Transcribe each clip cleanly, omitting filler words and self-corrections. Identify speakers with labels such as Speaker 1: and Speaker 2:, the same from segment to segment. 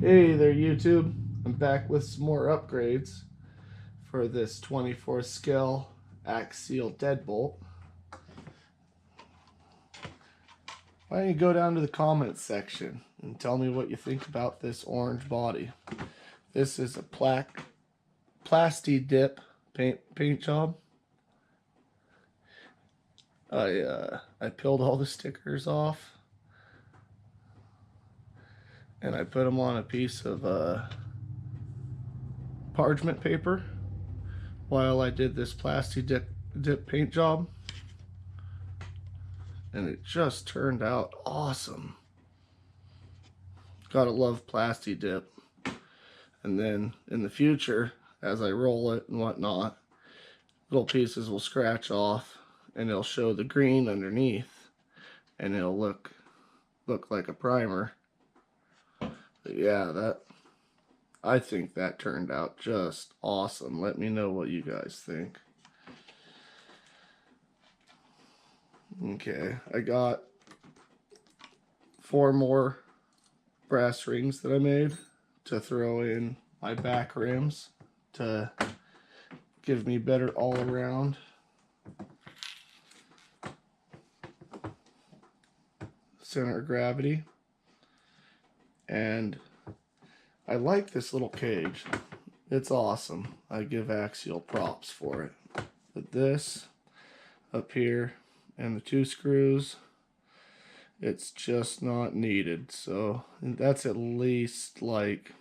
Speaker 1: Hey there YouTube, I'm back with some more upgrades for this 24 scale Axial Deadbolt. Why don't you go down to the comments section and tell me what you think about this orange body. This is a Plasti dip paint job. I peeled all the stickers off and I put them on a piece of parchment paper while I did this Plasti dip paint job, and it just turned out awesome. Gotta love Plasti dip. And then in the future, as I roll it and whatnot, little pieces will scratch off and it'll show the green underneath and it'll look like a primer. But yeah, I think that turned out just awesome. Let me know what you guys think. Okay, I got 4 more brass rings that I made to throw in my back rims to give me better all around. Center of gravity. And I like this little cage. It's awesome. I give Axial props for it. But this up here and the 2 screws, it's just not needed. So that's at least, like,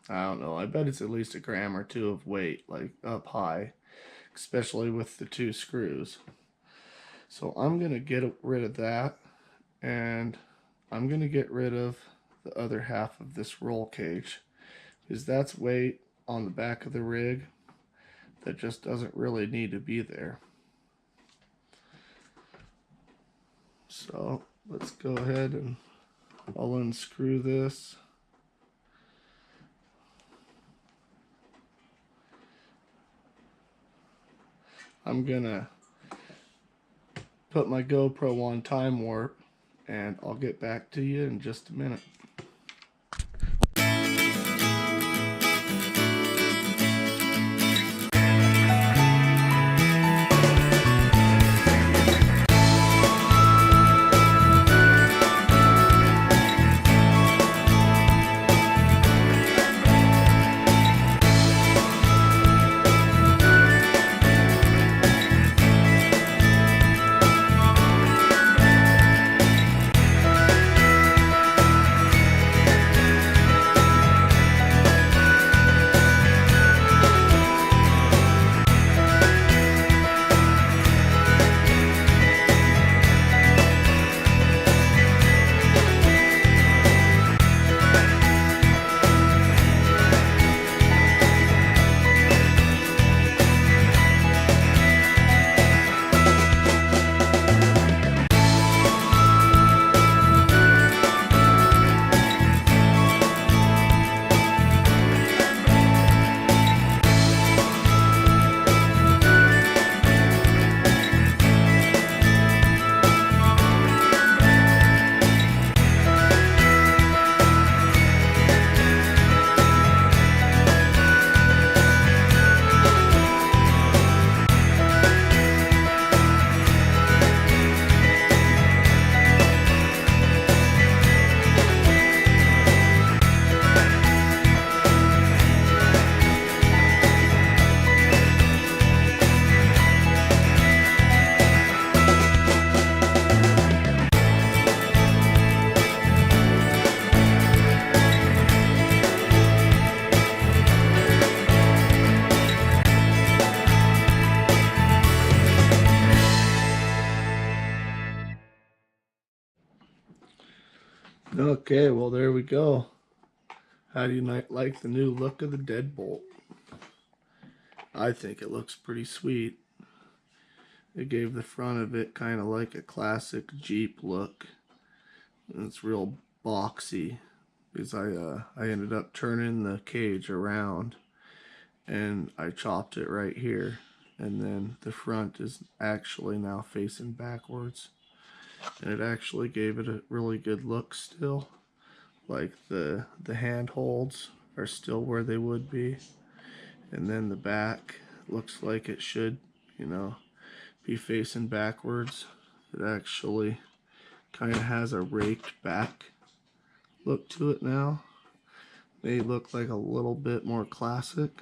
Speaker 1: I don't know, I bet it's at least a gram or 2 of weight, like up high, especially with the 2 screws. So I'm gonna get rid of that, and I'm gonna get rid of the other half of this roll cage, because that's weight on the back of the rig that just doesn't really need to be there. So let's go ahead and I'll unscrew this. I'm gonna put my GoPro on time warp and I'll get back to you in just a minute. Okay, well there we go. How do you like the new look of the Deadbolt? I think it looks pretty sweet. It gave the front of it kind of like a classic Jeep look. And it's real boxy because I ended up turning the cage around and I chopped it right here, and then the front is actually now facing backwards. And it actually gave it a really good look still. like the handholds are still where they would be, and then the back looks like it should, you know, be facing backwards. It actually kind of has a raked back look to it now. They look like a little bit more classic.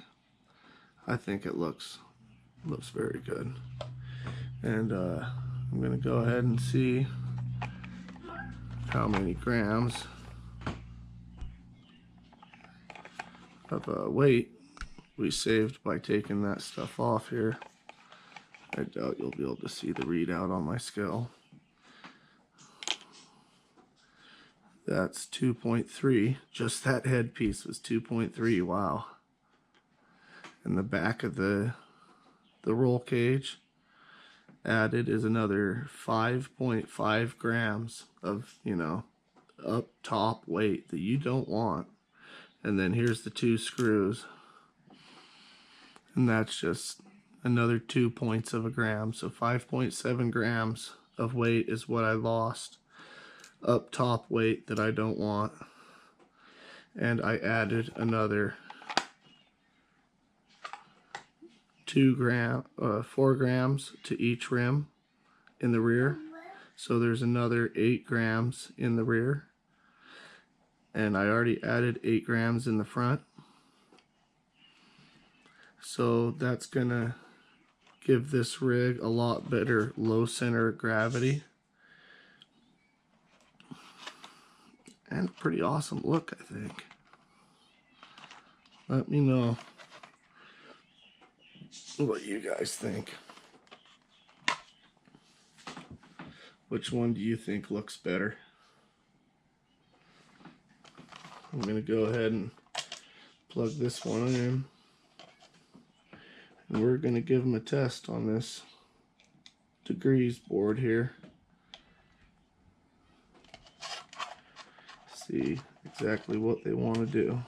Speaker 1: I think it looks very good. And I'm gonna go ahead and see how many grams of weight we saved by taking that stuff off here. I doubt you'll be able to see the readout on my scale. That's 2.3. Just that headpiece was 2.3. Wow. And the back of the roll cage added is another 5.5 grams of, you know, up top weight that you don't want. And then here's the 2 screws, and that's just another 2 points of a gram. So 5.7 grams of weight is what I lost, up top weight that I don't want. And I added another 4 grams to each rim in the rear. So there's another 8 grams in the rear. And I already added 8 grams in the front. So that's gonna give this rig a lot better low center of gravity. And pretty awesome look, I think. Let me know what you guys think. Which one do you think looks better? I'm going to go ahead and plug this one in. And we're going to give them a test on this degrees board here. See exactly what they want to do.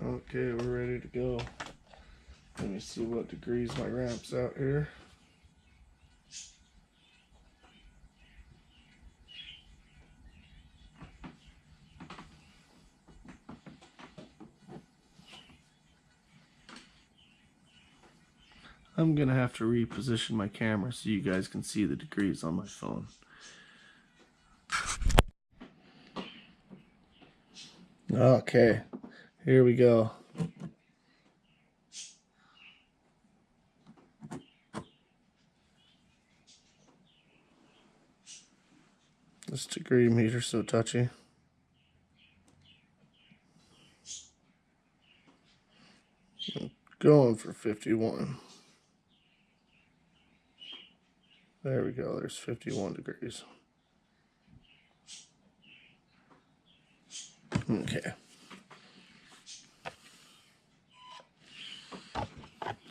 Speaker 1: Okay, we're ready to go. Let me see what degrees my ramp's out here. I'm gonna have to reposition my camera so you guys can see the degrees on my phone. Okay, here we go. This degree meter's so touchy. I'm going for 51. There we go, there's 51 degrees. Okay.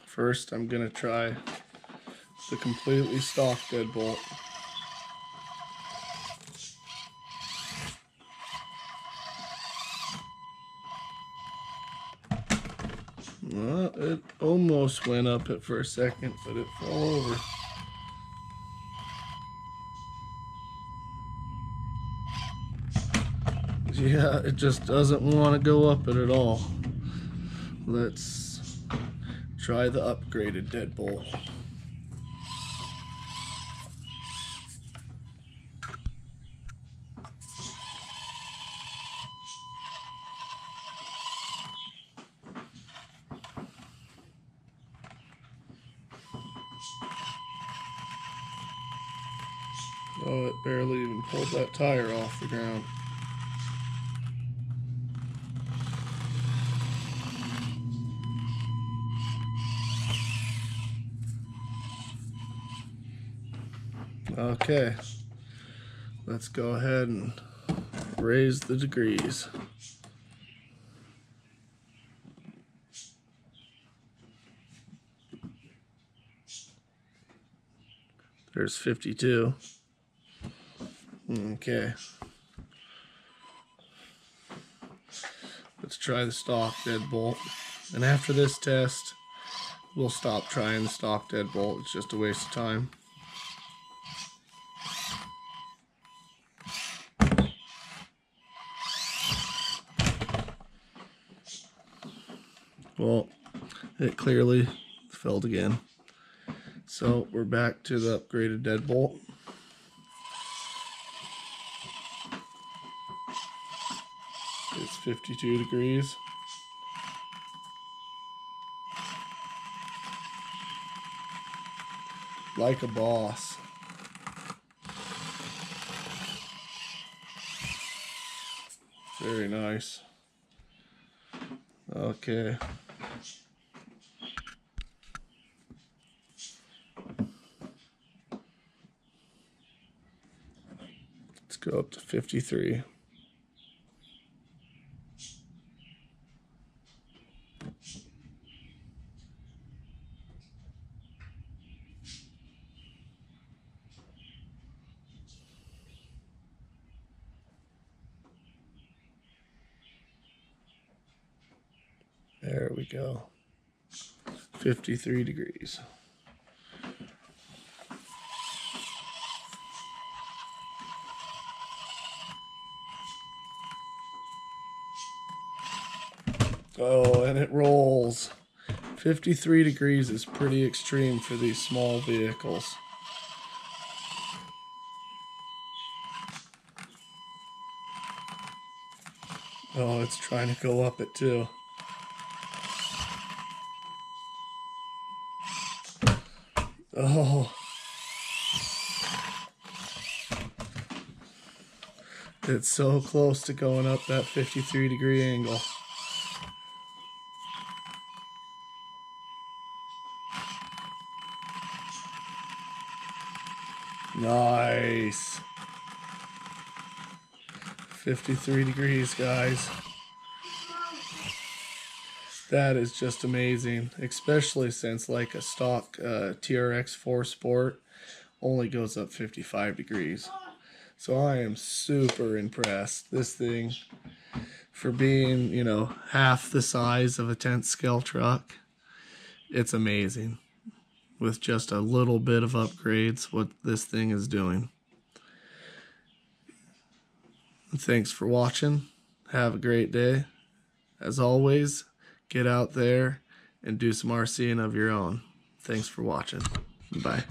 Speaker 1: First, I'm gonna try the completely stock deadbolt. Well, it almost went up it for a second, but it fell over. Yeah, it just doesn't want to go up it at all. Let's try the upgraded deadbolt. Oh, it barely even pulled that tire off the ground. Okay, let's go ahead and raise the degrees. There's 52. Okay. Let's try the stock deadbolt. And after this test, we'll stop trying the stock deadbolt. It's just a waste of time. Well, it clearly failed again. So we're back to the upgraded deadbolt. It's 52 degrees. Like a boss. Very nice. Okay. Let's go up to 53. There we go. 53 degrees. Oh, and it rolls. 53 degrees is pretty extreme for these small vehicles. Oh, it's trying to go up it too. Oh. It's so close to going up that 53-degree angle. Nice. 53 degrees, guys. That is just amazing, especially since like a stock TRX 4 Sport only goes up 55 degrees. So I am super impressed. This thing, for being, you know, half the size of a 10th scale truck, it's amazing. With just a little bit of upgrades, what this thing is doing. Thanks for watching. Have a great day. As always, get out there and do some RCing of your own. Thanks for watching. Bye.